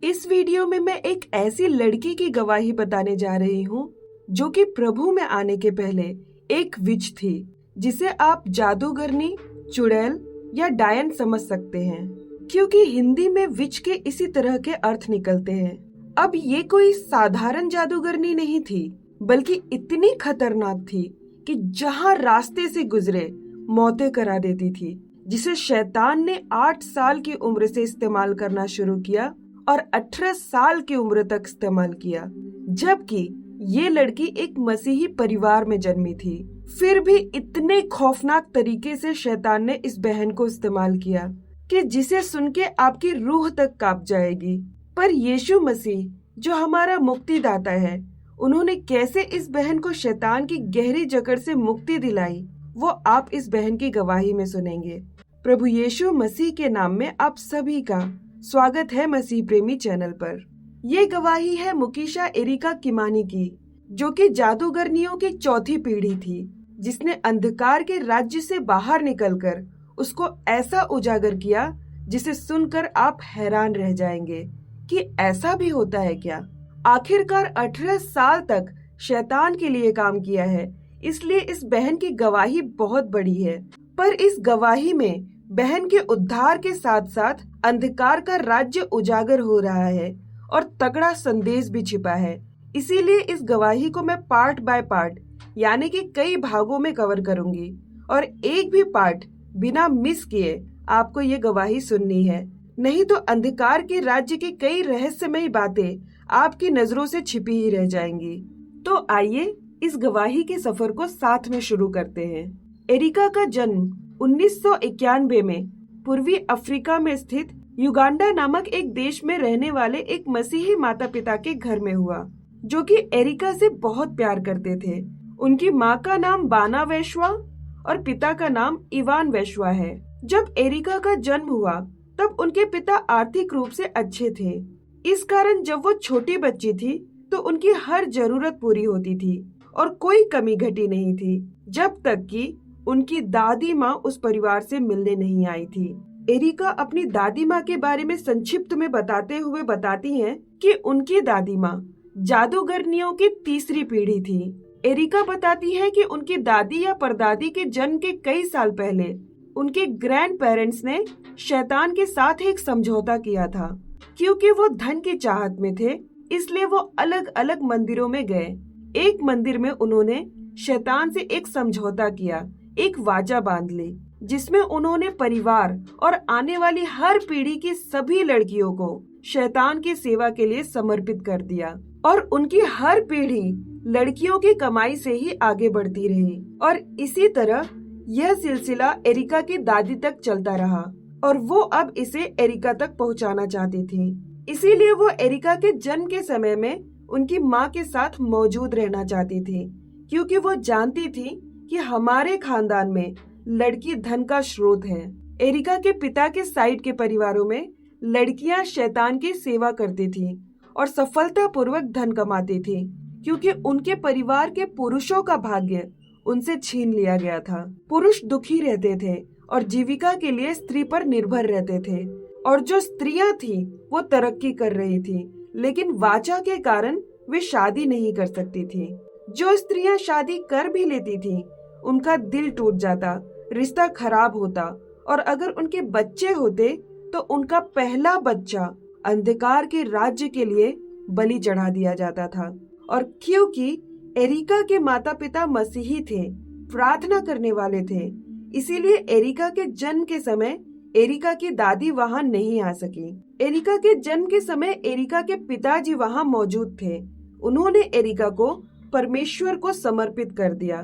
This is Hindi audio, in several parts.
इस वीडियो में मैं एक ऐसी लड़की की गवाही बताने जा रही हूँ जो कि प्रभु में आने के पहले एक विच थी, जिसे आप जादूगरनी, चुड़ैल या डायन समझ सकते हैं, क्योंकि हिंदी में विच के इसी तरह के अर्थ निकलते हैं। अब ये कोई साधारण जादूगरनी नहीं थी, बल्कि इतनी खतरनाक थी कि जहाँ रास्ते से गुजरे मौतें करा देती थी, जिसे शैतान ने 8 साल की उम्र से इस्तेमाल करना शुरू किया और 18 साल की उम्र तक इस्तेमाल किया, जबकि ये लड़की एक मसीही परिवार में जन्मी थी। फिर भी इतने खौफनाक तरीके से शैतान ने इस बहन को इस्तेमाल किया कि जिसे सुन के आपकी रूह तक कांप जाएगी। पर यीशु मसीह जो हमारा मुक्तिदाता है, उन्होंने कैसे इस बहन को शैतान की गहरी जकड़ से मुक्ति दिलाई, वो आप इस बहन की गवाही में सुनेंगे। प्रभु यीशु मसीह के नाम में आप सभी का स्वागत है मसीह प्रेमी चैनल पर। ये गवाही है मुकीशा एरिका किमानी की, जो कि जादूगरनियों की चौथी पीढ़ी थी, जिसने अंधकार के राज्य से बाहर निकलकर उसको ऐसा उजागर किया जिसे सुनकर आप हैरान रह जाएंगे कि ऐसा भी होता है क्या। आखिरकार 18 साल तक शैतान के लिए काम किया है, इसलिए इस बहन की गवाही बहुत बड़ी है। पर इस गवाही में बहन के उद्धार के साथ साथ अंधकार का राज्य उजागर हो रहा है और तगड़ा संदेश भी छिपा है। इसीलिए इस गवाही को मैं पार्ट बाय पार्ट यानी कि कई भागों में कवर करूंगी और एक भी पार्ट बिना मिस किए आपको ये गवाही सुननी है, नहीं तो अंधकार के राज्य की कई रहस्यमयी बातें आपकी नजरों से छिपी ही रह जाएंगी। तो आइए इस गवाही के सफर को साथ में शुरू करते हैं। एरिका का जन्म 1991 में पूर्वी अफ्रीका में स्थित युगांडा नामक एक देश में रहने वाले एक मसीही माता पिता के घर में हुआ, जो कि एरिका से बहुत प्यार करते थे। उनकी माँ का नाम बाना वैश्वा और पिता का नाम इवान वैश्वा है। जब एरिका का जन्म हुआ तब उनके पिता आर्थिक रूप से अच्छे थे। इस कारण जब वो छोटी बच्ची थी तो उनकी हर जरूरत पूरी होती थी और कोई कमी घटी नहीं थी, जब तक कि उनकी दादी माँ उस परिवार से मिलने नहीं आई थी। एरिका अपनी दादी माँ के बारे में संक्षिप्त में बताते हुए बताती हैं कि उनकी दादी माँ जादूगरनियों की तीसरी पीढ़ी थी। एरिका बताती है कि उनकी दादी या परदादी के जन्म के कई साल पहले उनके ग्रैंड पेरेंट्स ने शैतान के साथ एक समझौता किया था। क्योंकि वो धन की चाहत में थे, इसलिए वो अलग अलग मंदिरों में गए। एक मंदिर में उन्होंने शैतान से एक समझौता किया, एक वाचा बांध ली, जिसमें उन्होंने परिवार और आने वाली हर पीढ़ी की सभी लड़कियों को शैतान की सेवा के लिए समर्पित कर दिया और उनकी हर पीढ़ी लड़कियों की कमाई से ही आगे बढ़ती रही। और इसी तरह यह सिलसिला एरिका की दादी तक चलता रहा और वो अब इसे एरिका तक पहुंचाना चाहती थी। इसीलिए वो एरिका के जन्म के समय में उनकी माँ के साथ मौजूद रहना चाहती थी, क्योंकि वो जानती थी कि हमारे खानदान में लड़की धन का स्रोत है। एरिका के पिता के साइड के परिवारों में लड़कियां शैतान की सेवा करती थी और सफलतापूर्वक धन कमाती थी, क्योंकि उनके परिवार के पुरुषों का भाग्य उनसे छीन लिया गया था। पुरुष दुखी रहते थे और जीविका के लिए स्त्री पर निर्भर रहते थे, और जो स्त्रियां थी वो तरक्की कर रही थी, लेकिन वाचा के कारण वे शादी नहीं कर सकती थी। जो स्त्रियां शादी कर भी लेती थी, उनका दिल टूट जाता, रिश्ता खराब होता, और अगर उनके बच्चे होते तो उनका पहला बच्चा अंधकार के राज्य के लिए बलि चढ़ा दिया जाता था। और क्योंकि एरिका के माता पिता मसीही थे, प्रार्थना करने वाले थे, इसीलिए एरिका के जन्म के समय एरिका की दादी वहाँ नहीं आ सकी। एरिका के जन्म के समय एरिका के पिताजी वहाँ मौजूद थे। उन्होंने एरिका को परमेश्वर को समर्पित कर दिया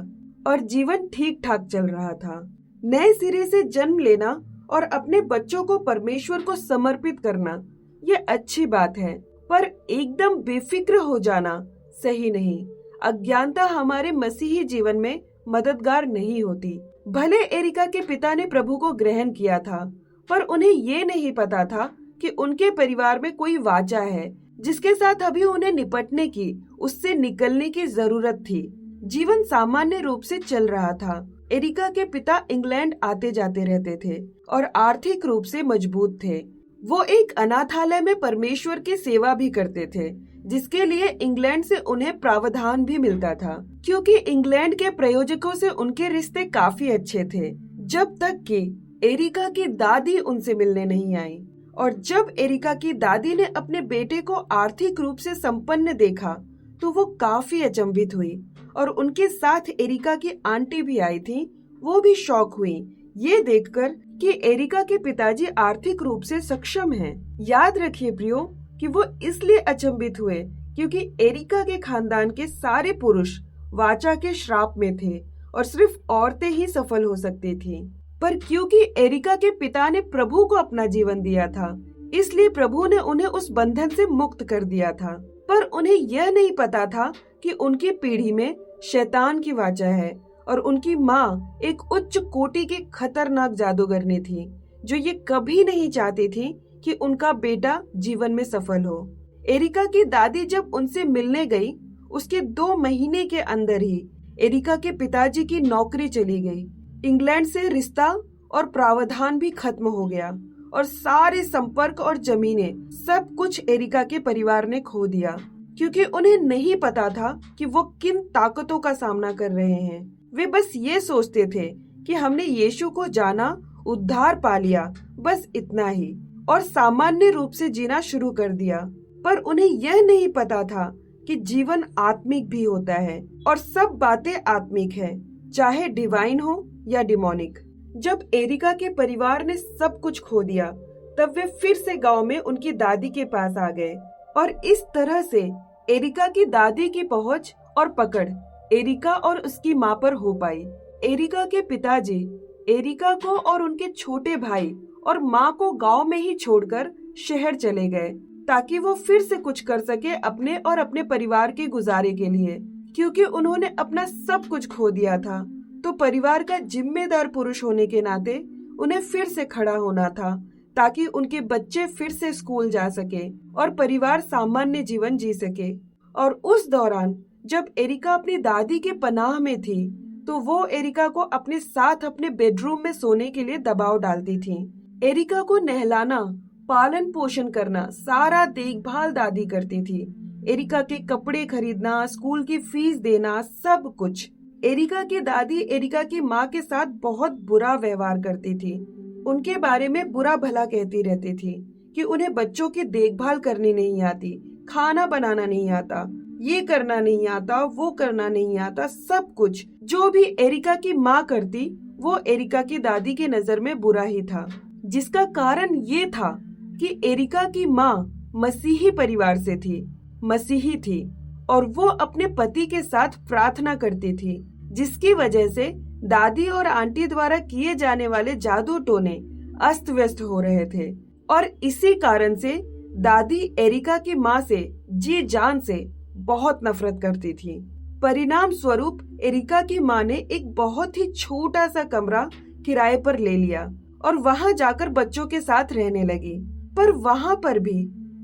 और जीवन ठीक ठाक चल रहा था। नए सिरे से जन्म लेना और अपने बच्चों को परमेश्वर को समर्पित करना ये अच्छी बात है, पर एकदम बेफिक्र हो जाना सही नहीं। अज्ञानता हमारे मसीही जीवन में मददगार नहीं होती। भले एरिका के पिता ने प्रभु को ग्रहण किया था, पर उन्हें ये नहीं पता था कि उनके परिवार में कोई वाचा है जिसके साथ अभी उन्हें निपटने की, उससे निकलने की जरूरत थी। जीवन सामान्य रूप से चल रहा था। एरिका के पिता इंग्लैंड आते जाते रहते थे और आर्थिक रूप से मजबूत थे। वो एक अनाथालय में परमेश्वर की सेवा भी करते थे, जिसके लिए इंग्लैंड से उन्हें प्रावधान भी मिलता था, क्योंकि इंग्लैंड के प्रायोजकों से उनके रिश्ते काफी अच्छे थे, जब तक कि एरिका की दादी उनसे मिलने नहीं आई। और जब एरिका की दादी ने अपने बेटे को आर्थिक रूप से संपन्न देखा तो वो काफी अचंभित हुई, और उनके साथ एरिका की आंटी भी आई थी। वो भी शॉक हुई ये देखकर कि एरिका के पिताजी आर्थिक रूप से सक्षम हैं। याद रखिए प्रियो कि वो इसलिए अचंभित हुए क्योंकि एरिका के खानदान के सारे पुरुष वाचा के श्राप में थे और सिर्फ औरतें ही सफल हो सकती थी। पर क्योंकि एरिका के पिता ने प्रभु को अपना जीवन दिया था, इसलिए प्रभु ने उन्हें उस बंधन से मुक्त कर दिया था। पर उन्हें यह नहीं पता था कि उनकी पीढ़ी में शैतान की वाचा है और उनकी माँ एक उच्च कोटि की खतरनाक जादूगरनी थी, जो ये कभी नहीं चाहती थी कि उनका बेटा जीवन में सफल हो। एरिका की दादी जब उनसे मिलने गई, उसके 2 महीने के अंदर ही एरिका के पिताजी की नौकरी चली गई। इंग्लैंड से रिश्ता और प्रावधान भी खत्म हो गया और सारे संपर्क और जमीनें, सब कुछ एरिका के परिवार ने खो दिया, क्योंकि उन्हें नहीं पता था कि वो किन ताकतों का सामना कर रहे हैं। वे बस ये सोचते थे कि हमने यीशु को जाना, उद्धार पा लिया, बस इतना ही, और सामान्य रूप से जीना शुरू कर दिया। पर उन्हें यह नहीं पता था कि जीवन आत्मिक भी होता है और सब बातें आत्मिक है, चाहे डिवाइन हो या डिमोनिक। जब एरिका के परिवार ने सब कुछ खो दिया, तब वे फिर से गांव में उनकी दादी के पास आ गए, और इस तरह से एरिका की दादी की पहुंच और पकड़ एरिका और उसकी मां पर हो पाई। एरिका के पिताजी एरिका को और उनके छोटे भाई और मां को गांव में ही छोड़कर शहर चले गए, ताकि वो फिर से कुछ कर सके अपने और अपने परिवार के गुजारे के लिए। क्योंकि उन्होंने अपना सब कुछ खो दिया था, तो परिवार का जिम्मेदार पुरुष होने के नाते उन्हें फिर से खड़ा होना था, ताकि उनके बच्चे फिर से स्कूल जा सके और परिवार सामान्य जीवन जी सके। और उस दौरान जब एरिका अपनी दादी के पनाह में थी, तो वो एरिका को अपने साथ अपने बेडरूम में सोने के लिए दबाव डालती थी। एरिका को नहलाना, पालन पोषण करना, सारा देखभाल दादी करती थी। एरिका के कपड़े खरीदना, स्कूल की फीस देना, सब कुछ। एरिका की दादी एरिका की माँ के साथ बहुत बुरा व्यवहार करती थी। उनके बारे में बुरा भला कहती रहती थी कि उन्हें बच्चों की देखभाल करनी नहीं आती, खाना बनाना नहीं आता, ये करना नहीं आता, वो करना नहीं आता। सब कुछ जो भी एरिका की माँ करती, वो एरिका की दादी की नजर में बुरा ही था, जिसका कारण ये था कि एरिका की माँ मसीही परिवार से थी, मसीही थी, और वो अपने पति के साथ प्रार्थना करती थी, जिसकी वजह से दादी और आंटी द्वारा किए जाने वाले जादू टोने अस्त व्यस्त हो रहे थे। और इसी कारण से दादी एरिका की माँ से जी जान से बहुत नफरत करती थी। परिणाम स्वरूप एरिका की माँ ने एक बहुत ही छोटा सा कमरा किराए पर ले लिया और वहाँ जाकर बच्चों के साथ रहने लगी। पर वहाँ पर भी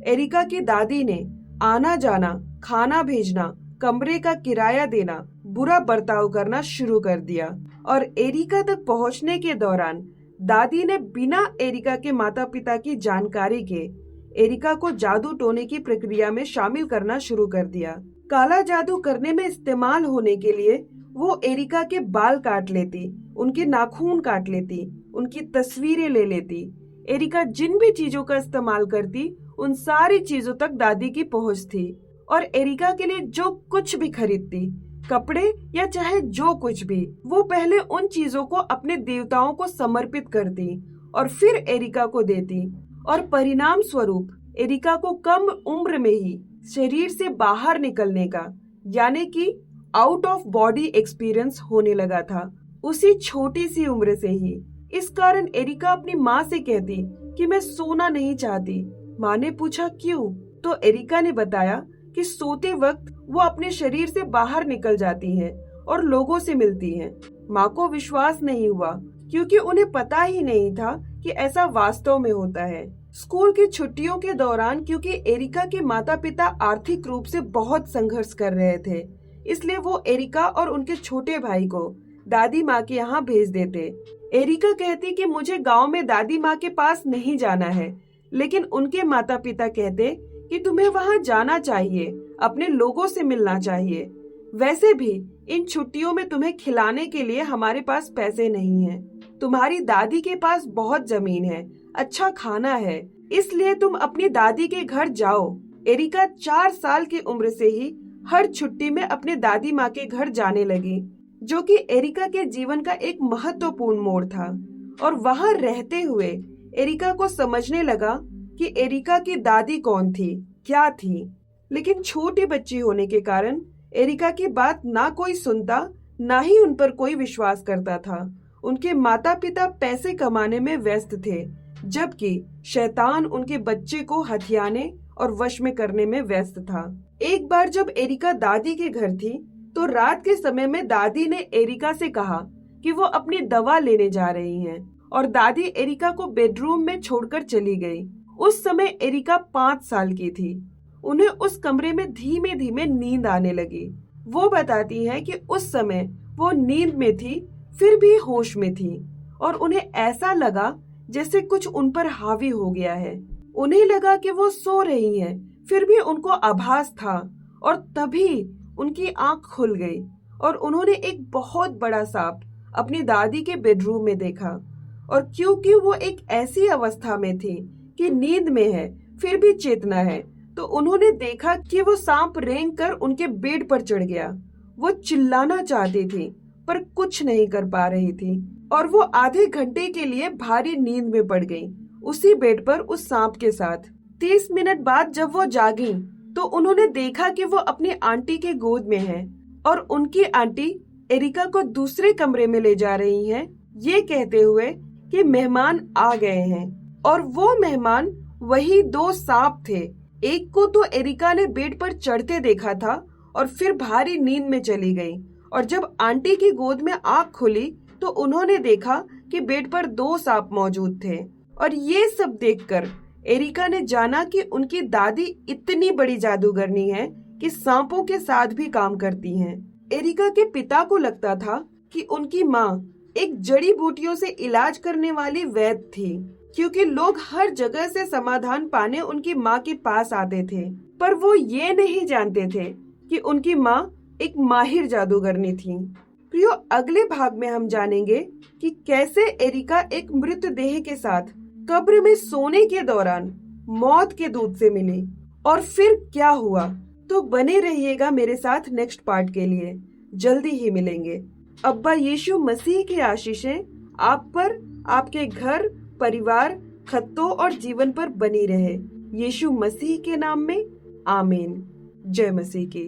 एरिका की दादी ने आना जाना, खाना भेजना, कमरे का किराया देना, बुरा बर्ताव करना शुरू कर दिया। और एरिका तक पहुँचने के दौरान दादी ने बिना एरिका के माता पिता की जानकारी के एरिका को जादू टोने की प्रक्रिया में शामिल करना शुरू कर दिया। काला जादू करने में इस्तेमाल होने के लिए वो एरिका के बाल काट लेती, उनके नाखून काट लेती, उनकी तस्वीरें ले लेती। एरिका जिन भी चीजों का इस्तेमाल करती, उन सारी चीजों तक दादी की पहुंच थी। और एरिका के लिए जो कुछ भी खरीदती, कपड़े या चाहे जो कुछ भी, वो पहले उन चीजों को अपने देवताओं को समर्पित करती और फिर एरिका को देती। और परिणाम स्वरूप एरिका को कम उम्र में ही शरीर से बाहर निकलने का, यानी कि आउट ऑफ बॉडी एक्सपीरियंस होने लगा था, उसी छोटी सी उम्र से ही। इस कारण एरिका अपनी माँ से कहती कि मैं सोना नहीं चाहती। माँ ने पूछा क्यों, तो एरिका ने बताया कि सोते वक्त वो अपने शरीर से बाहर निकल जाती हैं और लोगों से मिलती हैं। माँ को विश्वास नहीं हुआ, क्योंकि उन्हें पता ही नहीं था कि ऐसा वास्तव में होता है। स्कूल की छुट्टियों के दौरान, क्योंकि एरिका के माता पिता आर्थिक रूप से बहुत संघर्ष कर रहे थे, इसलिए वो एरिका और उनके छोटे भाई को दादी माँ के यहाँ भेज देते। एरिका कहती कि मुझे गांव में दादी माँ के पास नहीं जाना है, लेकिन उनके माता पिता कहते कि तुम्हें वहां जाना चाहिए, अपने लोगों से मिलना चाहिए। वैसे भी इन छुट्टियों में तुम्हें खिलाने के लिए हमारे पास पैसे नहीं हैं। तुम्हारी दादी के पास बहुत जमीन है, अच्छा खाना है, इसलिए तुम अपनी दादी के घर जाओ। एरिका 4 साल की उम्र से ही हर छुट्टी में अपने दादी माँ के घर जाने लगी, जो कि एरिका के जीवन का एक महत्वपूर्ण मोड़ था। और वहां रहते हुए एरिका को समझने लगा कि एरिका की दादी कौन थी, क्या थी। लेकिन छोटी बच्ची होने के कारण एरिका की बात ना कोई सुनता, ना ही उन पर कोई विश्वास करता था। उनके माता पिता पैसे कमाने में व्यस्त थे, जबकि शैतान उनके बच्चे को हथियाने और वश में करने में व्यस्त था। एक बार जब एरिका दादी के घर थी, तो रात के समय में दादी ने एरिका से कहा कि वो अपनी दवा लेने जा रही हैं, और दादी एरिका को बेडरूम में छोड़कर चली गई। उस समय एरिका 5 साल की थी। उन्हें उस कमरे में धीमे धीमे नींद आने लगी। वो बताती है कि उस समय वो नींद में थी, फिर भी होश में थी, और उन्हें ऐसा लगा जैसे कुछ उन पर हावी हो गया है। उन्हें लगा कि वो सो रही हैं, फिर भी उनको आभास था। और तभी उनकी आंख खुल गई और उन्होंने एक बहुत बड़ा सांप अपनी दादी के बेडरूम में देखा। और क्योंकि वो एक ऐसी अवस्था में थी कि नींद में है फिर भी चेतना है, तो उन्होंने देखा कि वो सांप रेंग कर उनके बेड पर चढ़ गया। वो चिल्लाना चाहती थी पर कुछ नहीं कर पा रही थी, और वो आधे घंटे के लिए भारी नींद में पड़ गई, उसी बेड पर उस सांप के साथ। 30 मिनट बाद जब वो जागी तो उन्होंने देखा कि वो अपनी आंटी के गोद में है, और उनकी आंटी एरिका को दूसरे कमरे में ले जा रही हैं, ये कहते हुए कि मेहमान आ गए हैं। और वो मेहमान वही 2 सांप थे। एक को तो एरिका ने बेड पर चढ़ते देखा था और फिर भारी नींद में चली गई, और जब आंटी की गोद में आंख खुली तो उन्होंने देखा कि बेड पर 2 सांप मौजूद थे। और ये सब देखकर एरिका ने जाना कि उनकी दादी इतनी बड़ी जादूगरनी है कि सांपों के साथ भी काम करती हैं। एरिका के पिता को लगता था कि उनकी माँ एक जड़ी बूटियों से इलाज करने वाली वैद्य थी, क्योंकि लोग हर जगह से समाधान पाने उनकी माँ के पास आते थे। पर वो ये नहीं जानते थे कि उनकी माँ एक माहिर जादूगरनी थी। प्रियो, अगले भाग में हम जानेंगे कि कैसे एरिका एक मृतदेह के साथ कब्र में सोने के दौरान मौत के दूत से मिली, और फिर क्या हुआ। तो बने रहिएगा मेरे साथ नेक्स्ट पार्ट के लिए। जल्दी ही मिलेंगे। अब्बा यीशु मसीह की आशीषें आप पर, आपके घर, परिवार, खत्तों और जीवन पर बनी रहे। यीशु मसीह के नाम में आमीन। जय मसीह की।